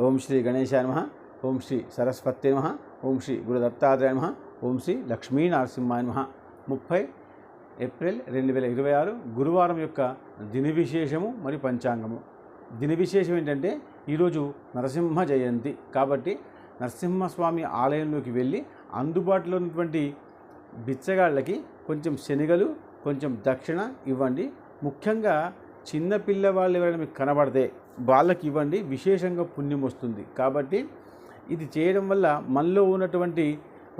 ఓం శ్రీ గణేశాయ నమః. ఓం శ్రీ సరస్వతి నమః. ఓం శ్రీ గురుదత్తాత్రేయ నమః. ఓం శ్రీ లక్ష్మీనరసింహాయ నమః. 30 ఏప్రిల్ 2026 గురువారం యొక్క దిన విశేషము మరియు పంచాంగము. దిన విశేషం ఏంటంటే ఈరోజు నరసింహ జయంతి కాబట్టి నరసింహస్వామి ఆలయంలోకి వెళ్ళి అందుబాటులో ఉన్నటువంటి బిచ్చగాళ్ళకి కొంచెం శనగలు కొంచెం దక్షిణ ఇవ్వండి. ముఖ్యంగా చిన్న పిల్లవాళ్ళు ఎవరైనా మీకు కనబడితే వాళ్ళకి ఇవ్వండి, విశేషంగా పుణ్యం వస్తుంది. కాబట్టి ఇది చేయడం వల్ల మనలో ఉన్నటువంటి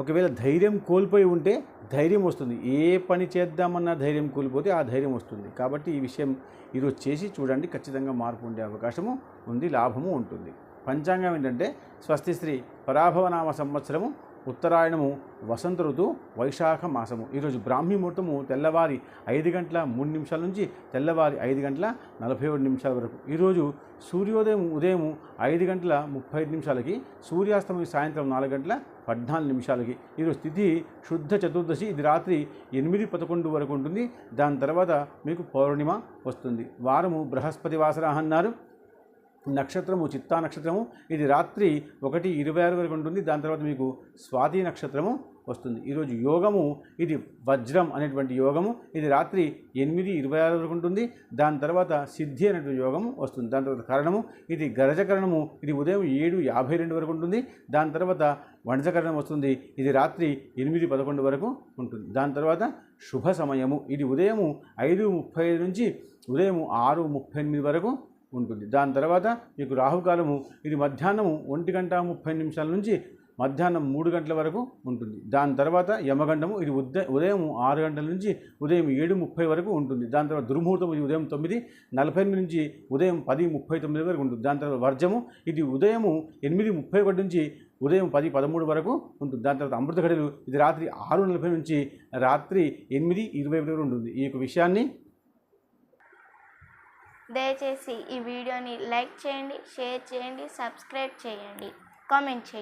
ఒకవేళ ధైర్యం కోల్పోయి ఉంటే ధైర్యం వస్తుంది. ఏ పని చేద్దామన్నా ధైర్యం కోల్పోతే ఆ ధైర్యం వస్తుంది. కాబట్టి ఈ విషయం ఈరోజు చేసి చూడండి, ఖచ్చితంగా మార్పు ఉండే అవకాశము ఉంది, లాభము ఉంటుంది. పంచాంగం ఏంటంటే స్వస్తి శ్రీ పరాభవనామ సంవత్సరము ఉత్తరాయణము వసంత ఋతువు వైశాఖ మాసము. ఈరోజు బ్రాహ్మీ ముహూర్తము తెల్లవారి 5 గంటల 3 నిమిషాల నుంచి తెల్లవారి 5 గంటల 47 నిమిషాల వరకు. ఈరోజు సూర్యోదయం ఉదయం 5 గంటల 35 నిమిషాలకి, సూర్యాస్తమయం సాయంత్రం 4 గంటల 14 నిమిషాలకి. ఈరోజు తిథి శుద్ధ చతుర్దశి, ఇది రాత్రి 8:11 వరకు ఉంటుంది. దాని తర్వాత మీకు పౌర్ణిమ వస్తుంది. వారము బృహస్పతి వాసర అన్నారు. నక్షత్రము చిత్తా నక్షత్రము, ఇది రాత్రి 1:26 వరకు ఉంటుంది. దాని తర్వాత మీకు స్వాతి నక్షత్రము వస్తుంది. ఈరోజు యోగము ఇది వజ్రం అనేటువంటి యోగము, ఇది రాత్రి 8:26 వరకు ఉంటుంది. దాని తర్వాత సిద్ధి అనేటువంటి యోగము వస్తుంది. దాని తర్వాత కరణము ఇది గరజకరణము, ఇది ఉదయం 7:52 వరకు ఉంటుంది. దాని తర్వాత వణజకరణం వస్తుంది, ఇది రాత్రి 8:11 వరకు ఉంటుంది. దాని తర్వాత శుభ సమయము ఇది ఉదయం 5:35 నుంచి ఉదయం 6:38 వరకు ఉంటుంది. దాని తర్వాత మీకు రాహుకాలము ఇది మధ్యాహ్నం 1:30 నుంచి మధ్యాహ్నం 3 గంటల వరకు ఉంటుంది. దాని తర్వాత యమగండము ఇది ఉదయం 6 గంటల నుంచి ఉదయం 7:30 వరకు ఉంటుంది. దాని తర్వాత దుర్ముహూర్తం ఇది ఉదయం 9:48 నుంచి ఉదయం 10:39 వరకు ఉంటుంది. దాని తర్వాత వర్జము ఇది ఉదయం 8:31 నుంచి ఉదయం 10:13 వరకు ఉంటుంది. దాని తర్వాత అమృత గడియలు ఇది రాత్రి 6:40 నుంచి రాత్రి 8:21 వరకు ఉంటుంది. ఈ యొక్క విషయాన్ని దయచేసి ఈ వీడియోని లైక్ చేయండి, షేర్ చేయండి, సబ్స్క్రైబ్ చేయండి, కామెంట్ చేయండి.